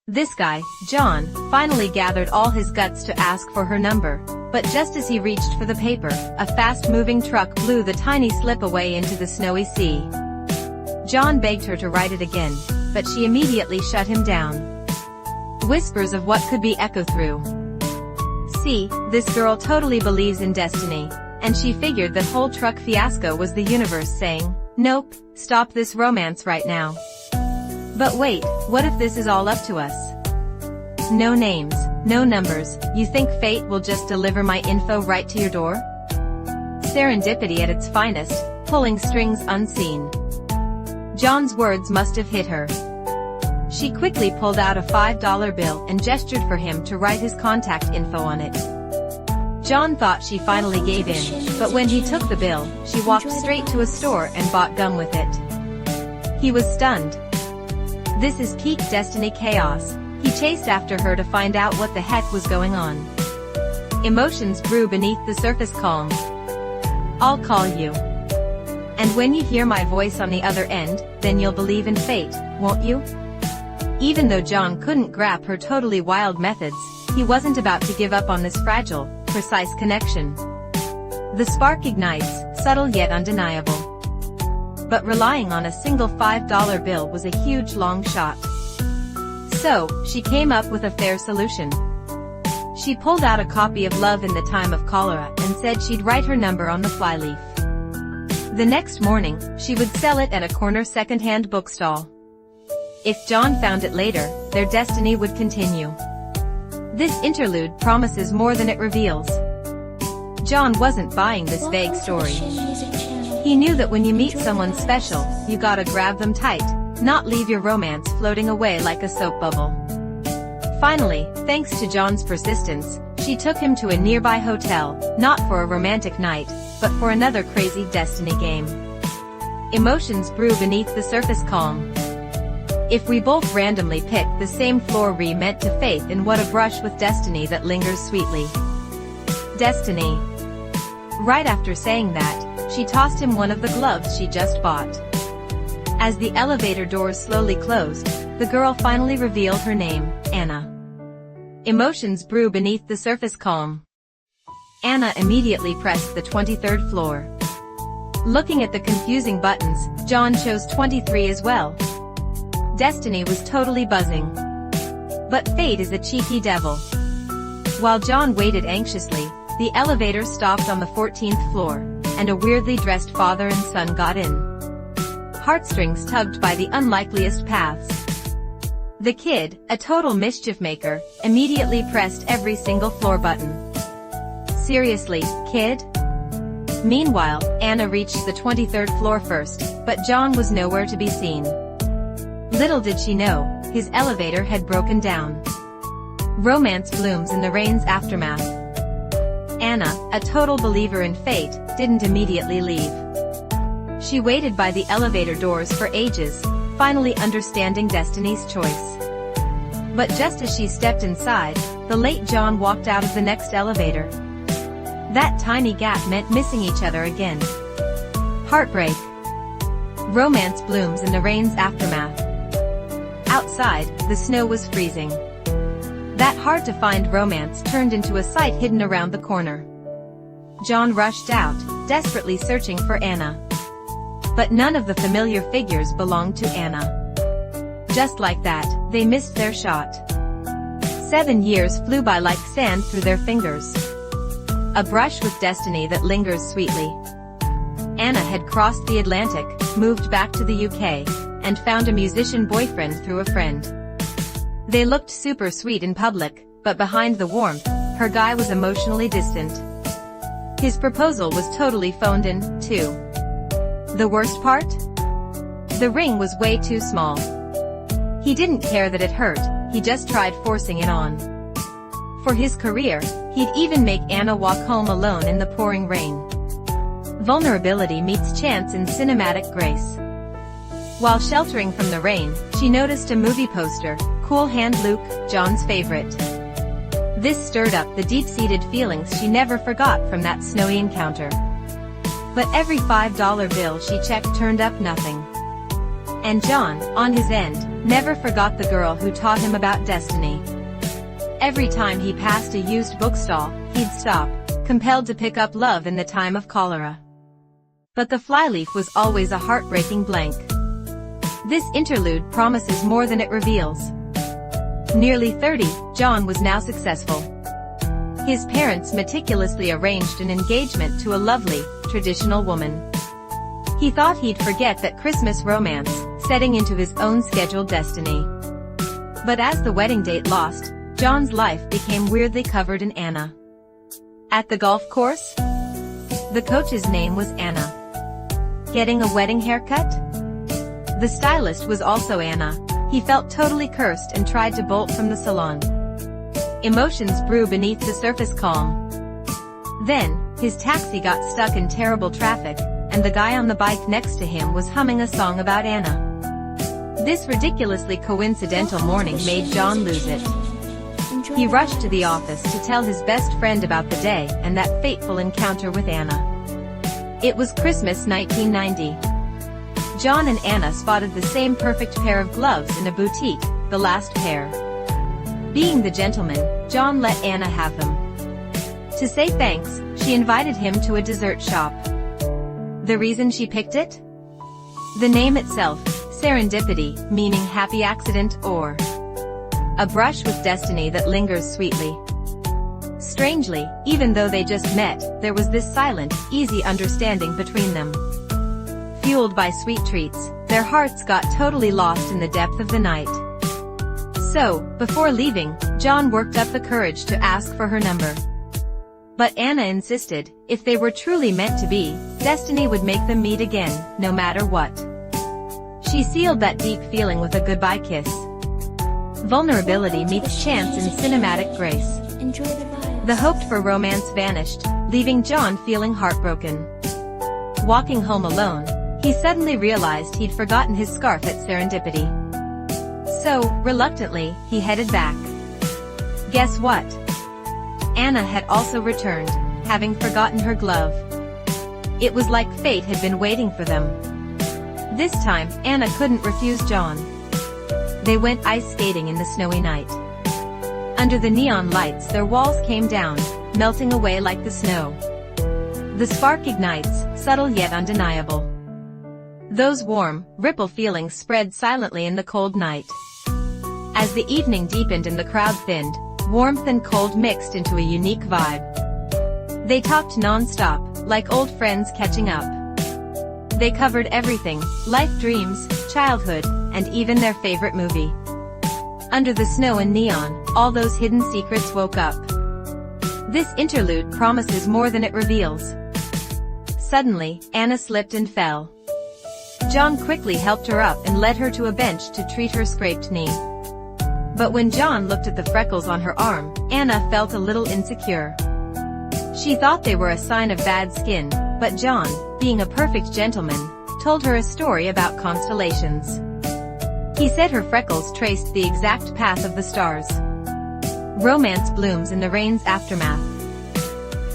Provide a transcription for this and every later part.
This guy, John, finally gathered all his guts to ask for her number, but just as he reached for the paper, a fast-moving truck blew the tiny slip away into the snowy sea. John begged her to write it again, but she immediately shut him down. Whispers of what could be echo through. See, this girl totally believes in destiny, and she figured that whole truck fiasco was the universe saying, "Nope, stop this romance right now." But wait, what if this is all up to us? No names, no numbers, you think fate will just deliver my info right to your door? Serendipity at its finest, pulling strings unseen. John's words must have hit her. She quickly pulled out a $5 bill and gestured for him to write his contact info on it. John thought she finally gave in, but when he took the bill, she walked straight to a store and bought gum with it. He was stunned. This is peak destiny chaos. He chased after her to find out what the heck was going on. Emotions brew beneath the surface calm. I'll call you. And when you hear my voice on the other end, then you'll believe in fate, won't you? Even though John couldn't grasp her totally wild methods, he wasn't about to give up on this fragile, precise connection. The spark ignites, subtle yet undeniable. But relying on a single $5 bill was a huge long shot. So, she came up with a fair solution. She pulled out a copy of Love in the Time of Cholera and said she'd write her number on the flyleaf. The next morning, she would sell it at a corner second-hand bookstall. If John found it later, their destiny would continue. This interlude promises more than it reveals. John wasn't buying this vague story. He knew that when you meet someone special, you gotta grab them tight, not leave your romance floating away like a soap bubble. Finally, thanks to John's persistence, she took him to a nearby hotel, not for a romantic night, but for another crazy destiny game. Emotions brew beneath the surface calm. If we both randomly pick the same floor, we meant to faith in what a brush with destiny that lingers sweetly. Destiny. Right after saying that, she tossed him one of the gloves she just bought. As the elevator doors slowly closed, the girl finally revealed her name, Anna. Emotions brew beneath the surface calm. Anna immediately pressed the 23rd floor. Looking at the confusing buttons, John chose 23 as well. Destiny was totally buzzing. But fate is a cheeky devil. While John waited anxiously, the elevator stopped on the 14th floor, and a weirdly dressed father and son got in. Heartstrings tugged by the unlikeliest paths. The kid, a total mischief maker, immediately pressed every single floor button. Seriously, kid? Meanwhile, Anna reached the 23rd floor first, but John was nowhere to be seen. Little did she know, his elevator had broken down. Romance blooms in the rain's aftermath. Anna, a total believer in fate, didn't immediately leave. She waited by the elevator doors for ages, finally understanding destiny's choice. But just as she stepped inside, the late John walked out of the next elevator. That tiny gap meant missing each other again. Heartbreak. Romance blooms in the rain's aftermath. Outside, the snow was freezing. That hard-to-find romance turned into a sight hidden around the corner. John rushed out, desperately searching for Anna. But none of the familiar figures belonged to Anna. Just like that, they missed their shot. 7 years flew by like sand through their fingers. A brush with destiny that lingers sweetly. Anna had crossed the Atlantic, moved back to the UK, and found a musician boyfriend through a friend. They looked super sweet in public, but behind the warmth, her guy was emotionally distant. His proposal was totally phoned in, too. The worst part? The ring was way too small. He didn't care that it hurt, he just tried forcing it on. For his career, he'd even make Anna walk home alone in the pouring rain. Vulnerability meets chance in cinematic grace. While sheltering from the rain, she noticed a movie poster, Cool Hand Luke, John's favorite. This stirred up the deep-seated feelings she never forgot from that snowy encounter. But every $5 bill she checked turned up nothing. And John, on his end, never forgot the girl who taught him about destiny. Every time he passed a used bookstall, he'd stop, compelled to pick up love in the time of cholera. But the flyleaf was always a heartbreaking blank. This interlude promises more than it reveals. Nearly 30, John was now successful. His parents meticulously arranged an engagement to a lovely, traditional woman. He thought he'd forget that Christmas romance, setting into his own scheduled destiny. But as the wedding date lost, John's life became weirdly covered in Anna. At the golf course? The coach's name was Anna. Getting a wedding haircut? The stylist was also Anna. He felt totally cursed and tried to bolt from the salon. Emotions brew beneath the surface calm. Then, his taxi got stuck in terrible traffic, and the guy on the bike next to him was humming a song about Anna. This ridiculously coincidental morning made John lose it. He rushed to the office to tell his best friend about the day and that fateful encounter with Anna. It was Christmas 1990. John and Anna spotted the same perfect pair of gloves in a boutique, the last pair. Being the gentleman, John let Anna have them. To say thanks, she invited him to a dessert shop. The reason she picked it? The name itself, Serendipity, meaning happy accident or a brush with destiny that lingers sweetly. Strangely, even though they just met, there was this silent, easy understanding between them. Fueled by sweet treats, their hearts got totally lost in the depth of the night. So, before leaving, John worked up the courage to ask for her number. But Anna insisted, if they were truly meant to be, destiny would make them meet again, no matter what. She sealed that deep feeling with a goodbye kiss. Vulnerability meets chance in cinematic grace. Enjoy the vibe. The hoped-for romance vanished, leaving John feeling heartbroken. Walking home alone, he suddenly realized he'd forgotten his scarf at Serendipity. So, reluctantly, he headed back. Guess what? Anna had also returned, having forgotten her glove. It was like fate had been waiting for them. This time, Anna couldn't refuse John. They went ice skating in the snowy night. Under the neon lights their walls came down, melting away like the snow. The spark ignites, subtle yet undeniable. Those warm, ripple feelings spread silently in the cold night. As the evening deepened and the crowd thinned, warmth and cold mixed into a unique vibe. They talked non-stop, like old friends catching up. They covered everything, life dreams, childhood, and even their favorite movie. Under the snow and neon, all those hidden secrets woke up. This interlude promises more than it reveals. Suddenly, Anna slipped and fell. John quickly helped her up and led her to a bench to treat her scraped knee. But when John looked at the freckles on her arm, Anna felt a little insecure. She thought they were a sign of bad skin, but John, being a perfect gentleman, told her a story about constellations. He said her freckles traced the exact path of the stars. Romance blooms in the rain's aftermath.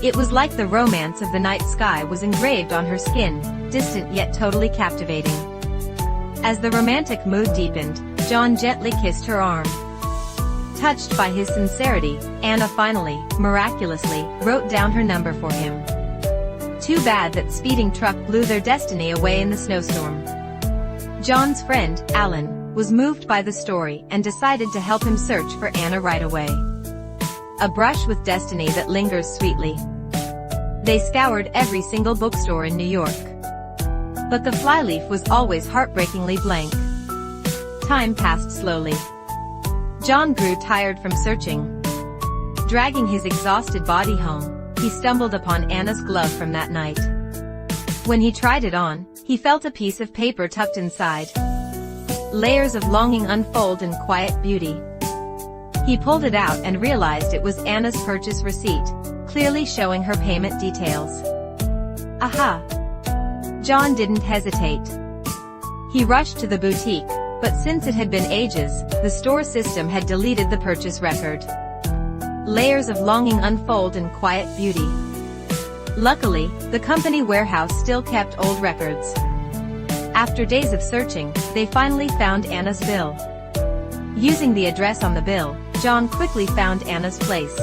It was like the romance of the night sky was engraved on her skin, distant yet totally captivating. As the romantic mood deepened, John gently kissed her arm. Touched by his sincerity, Anna finally, miraculously, wrote down her number for him. Too bad that speeding truck blew their destiny away in the snowstorm. John's friend, Alan, was moved by the story and decided to help him search for Anna right away. A brush with destiny that lingers sweetly. They scoured every single bookstore in New York. But the flyleaf was always heartbreakingly blank. Time passed slowly. John grew tired from searching. Dragging his exhausted body home, he stumbled upon Anna's glove from that night. When he tried it on, he felt a piece of paper tucked inside. Layers of longing unfold in quiet beauty. He pulled it out and realized it was Anna's purchase receipt, clearly showing her payment details. Aha! John didn't hesitate. He rushed to the boutique, but since it had been ages, the store system had deleted the purchase record. Layers of longing unfold in quiet beauty. Luckily, the company warehouse still kept old records. After days of searching, they finally found Anna's bill. Using the address on the bill, John quickly found Anna's place.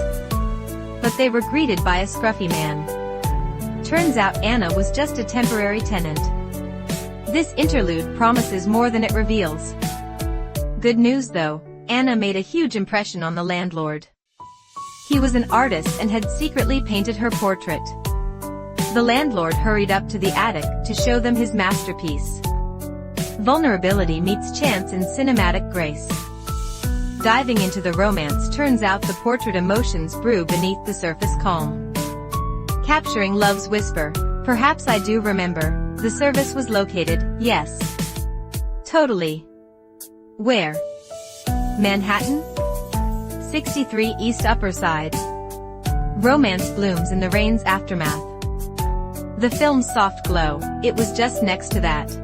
But they were greeted by a scruffy man. Turns out Anna was just a temporary tenant. This interlude promises more than it reveals. Good news though, Anna made a huge impression on the landlord. He was an artist and had secretly painted her portrait. The landlord hurried up to the attic to show them his masterpiece. Vulnerability meets chance in cinematic grace. Diving into the romance, turns out the portrait emotions brew beneath the surface calm. Capturing love's whisper, perhaps I do remember, the service was located, yes. Totally. Where? Manhattan? 63 East Upper Side. Romance blooms in the rain's aftermath. The film's soft glow, it was just next to that.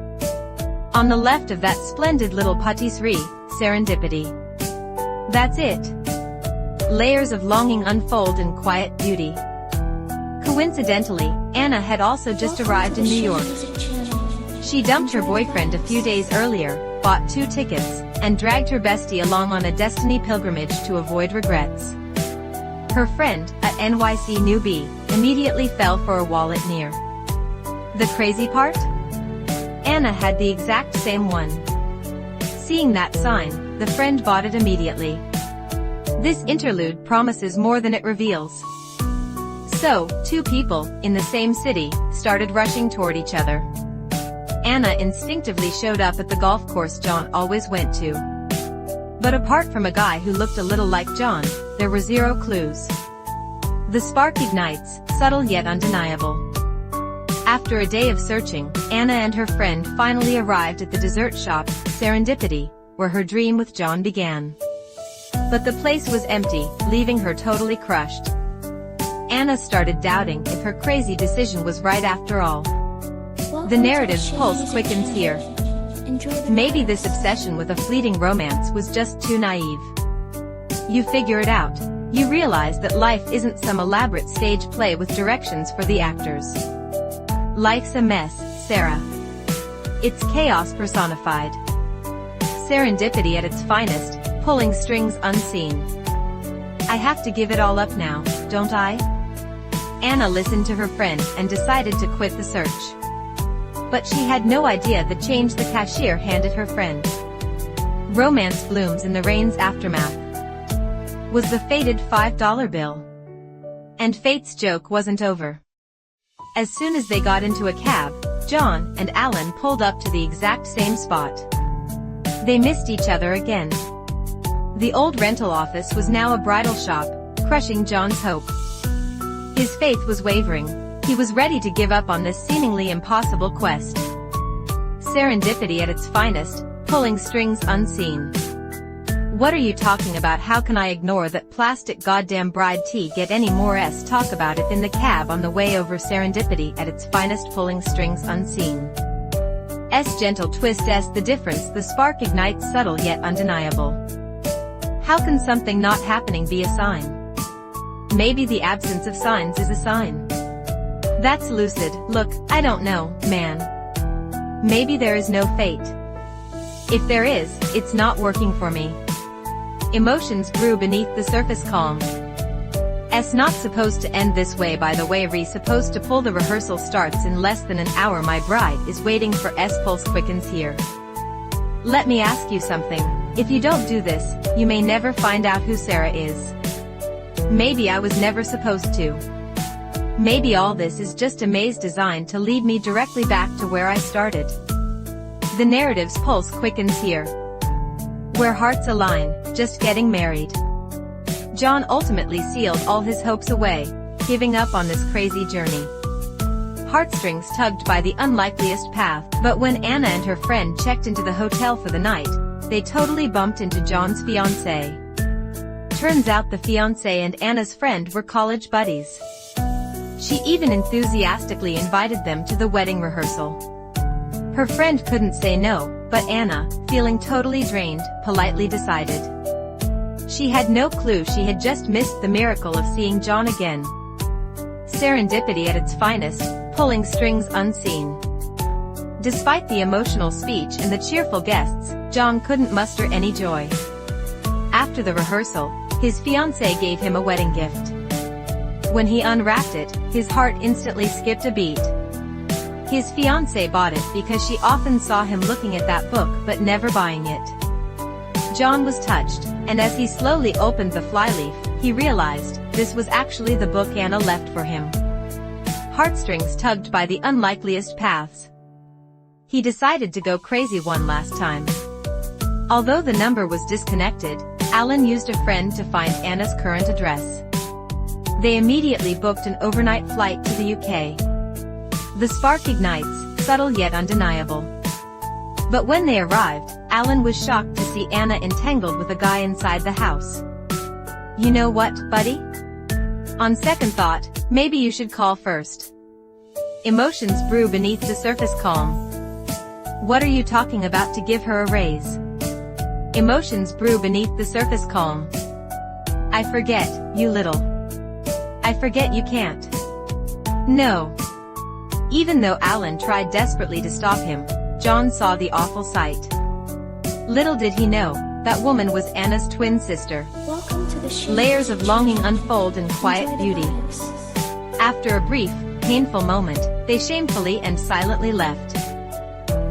On the left of that splendid little patisserie, Serendipity. That's it. Layers of longing unfold in quiet beauty. Coincidentally, Anna had also just arrived in New York. She dumped her boyfriend a few days earlier, bought 2 tickets, and dragged her bestie along on a destiny pilgrimage to avoid regrets. Her friend, a NYC newbie, immediately fell for a wallet near. The crazy part? Anna had the exact same one. Seeing that sign, the friend bought it immediately. This interlude promises more than it reveals. So, 2 people, in the same city, started rushing toward each other. Anna instinctively showed up at the golf course John always went to. But apart from a guy who looked a little like John, there were 0 clues. The spark ignites, subtle yet undeniable. After a day of searching, Anna and her friend finally arrived at the dessert shop, Serendipity, where her dream with John began. But the place was empty, leaving her totally crushed. Anna started doubting if her crazy decision was right after all. The narrative's pulse quickens here. Maybe this obsession with a fleeting romance was just too naive. You figure it out. You realize that life isn't some elaborate stage play with directions for the actors. Life's a mess, Sara. It's chaos personified. Serendipity at its finest, pulling strings unseen. I have to give it all up now, don't I? Anna listened to her friend and decided to quit the search. But she had no idea the change the cashier handed her friend. Romance blooms in the rain's aftermath. Was the faded $5 bill. And fate's joke wasn't over. As soon as they got into a cab, John and Alan pulled up to the exact same spot. They missed each other again. The old rental office was now a bridal shop, crushing John's hope. His faith was wavering. He was ready to give up on this seemingly impossible quest. Serendipity at its finest, pulling strings unseen. What are you talking about? How can I ignore that plastic goddamn bride tea? Get any more talk about it in the cab on the way over. Serendipity at its finest, pulling strings unseen. Gentle twist the difference. The spark ignites, subtle yet undeniable. How can something not happening be a sign? Maybe the absence of signs is a sign. That's lucid. Look, I don't know, man. Maybe there is no fate. If there is, it's not working for me. Emotions brew beneath the surface calm. Not supposed to end this way, by the way. Supposed to pull. The rehearsal starts in less than an hour. My bride is waiting for pulse quickens here. Let me ask you something. If you don't do this, you may never find out who Sara is. Maybe I was never supposed to. Maybe all this is just a maze designed to lead me directly back to where I started. The narrative's pulse quickens here. Where hearts align, just getting married. John ultimately sealed all his hopes away, giving up on this crazy journey. Heartstrings tugged by the unlikeliest path, but when Anna and her friend checked into the hotel for the night, they totally bumped into John's fiancée. Turns out the fiancé and Anna's friend were college buddies. She even enthusiastically invited them to the wedding rehearsal. Her friend couldn't say no, but Anna, feeling totally drained, politely decided. She had no clue she had just missed the miracle of seeing John again. Serendipity at its finest, pulling strings unseen. Despite the emotional speech and the cheerful guests, John couldn't muster any joy. After the rehearsal, his fiancée gave him a wedding gift. When he unwrapped it, his heart instantly skipped a beat. His fiancée bought it because she often saw him looking at that book but never buying it. John was touched, and as he slowly opened the flyleaf, he realized this was actually the book Anna left for him. Heartstrings tugged by the unlikeliest paths. He decided to go crazy one last time. Although the number was disconnected, Alan used a friend to find Anna's current address. They immediately booked an overnight flight to the UK. The spark ignites, subtle yet undeniable. But when they arrived, Alan was shocked to see Anna entangled with a guy inside the house. "You know what, buddy? On second thought, maybe you should call first." Emotions brew beneath the surface calm. "What are you talking about to give her a raise?" Emotions brew beneath the surface calm. "I forget, you little. I forget you can't." No. Even though Alan tried desperately to stop him, John saw the awful sight. Little did he know, that woman was Anna's twin sister. Layers of longing unfold in quiet beauty. After a brief, painful moment, they shamefully and silently left.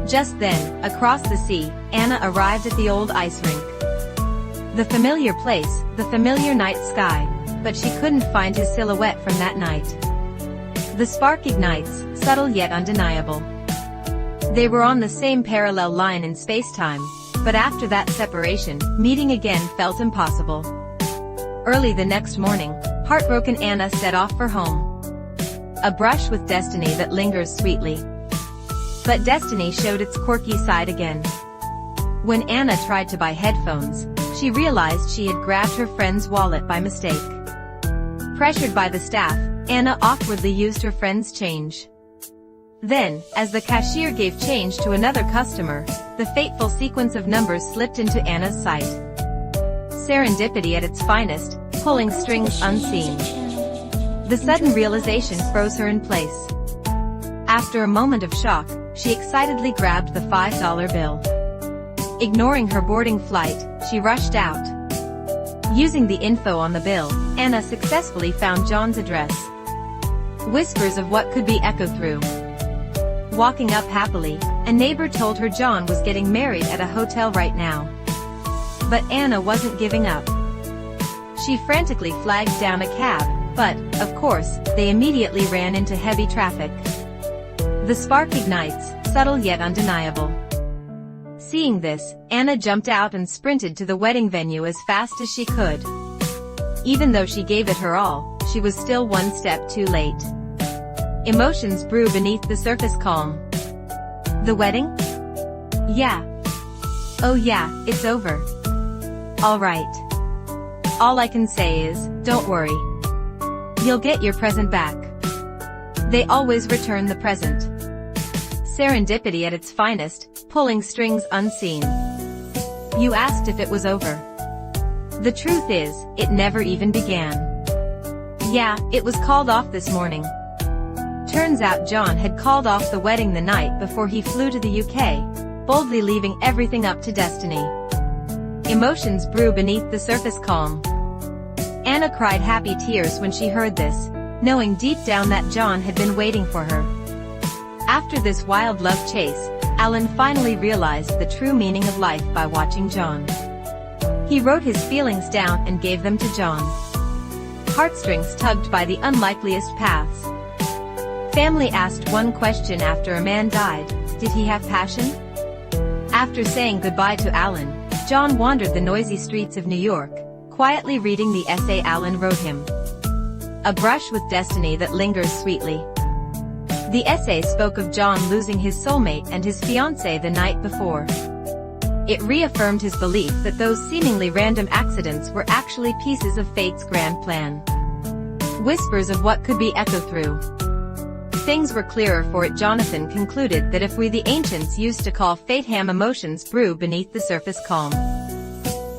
Just then, across the sea, Anna arrived at the old ice rink. The familiar place, the familiar night sky, but she couldn't find his silhouette from that night. The spark ignites, subtle yet undeniable. They were on the same parallel line in space-time, but after that separation, meeting again felt impossible. Early the next morning, heartbroken Anna set off for home. A brush with destiny that lingers sweetly. But destiny showed its quirky side again. When Anna tried to buy headphones, she realized she had grabbed her friend's wallet by mistake. Pressured by the staff, Anna awkwardly used her friend's change. Then, as the cashier gave change to another customer, the fateful sequence of numbers slipped into Anna's sight. Serendipity at its finest, pulling strings unseen. The sudden realization froze her in place. After a moment of shock, she excitedly grabbed the $5 bill. Ignoring her boarding flight, she rushed out. Using the info on the bill, Anna successfully found John's address. Whispers of what could be echoed through. Walking up happily, a neighbor told her John was getting married at a hotel right now. But Anna wasn't giving up. She frantically flagged down a cab, but, of course, they immediately ran into heavy traffic. The spark ignites, subtle yet undeniable. Seeing this, Anna jumped out and sprinted to the wedding venue as fast as she could. Even though she gave it her all, she was still one step too late. Emotions brew beneath the surface calm. The wedding? Yeah. Oh yeah, it's over. All right. All I can say is, don't worry. You'll get your present back. They always return the present. Serendipity at its finest, pulling strings unseen. You asked if it was over. The truth is, it never even began. Yeah, it was called off this morning. Turns out John had called off the wedding the night before he flew to the UK, boldly leaving everything up to destiny. Emotions brew beneath the surface calm. Anna cried happy tears when she heard this, knowing deep down that John had been waiting for her. After this wild love chase, Alan finally realized the true meaning of life by watching John. He wrote his feelings down and gave them to John. Heartstrings tugged by the unlikeliest paths. Family asked one question after a man died: did he have passion? After saying goodbye to Alan, John wandered the noisy streets of New York, quietly reading the essay Alan wrote him. A brush with destiny that lingers sweetly. The essay spoke of John losing his soulmate and his fiancée the night before. It reaffirmed his belief that those seemingly random accidents were actually pieces of fate's grand plan. Whispers of what could be echoed through. Things were clearer for it. Jonathan concluded that if we the ancients used to call fate, ham emotions brew beneath the surface calm.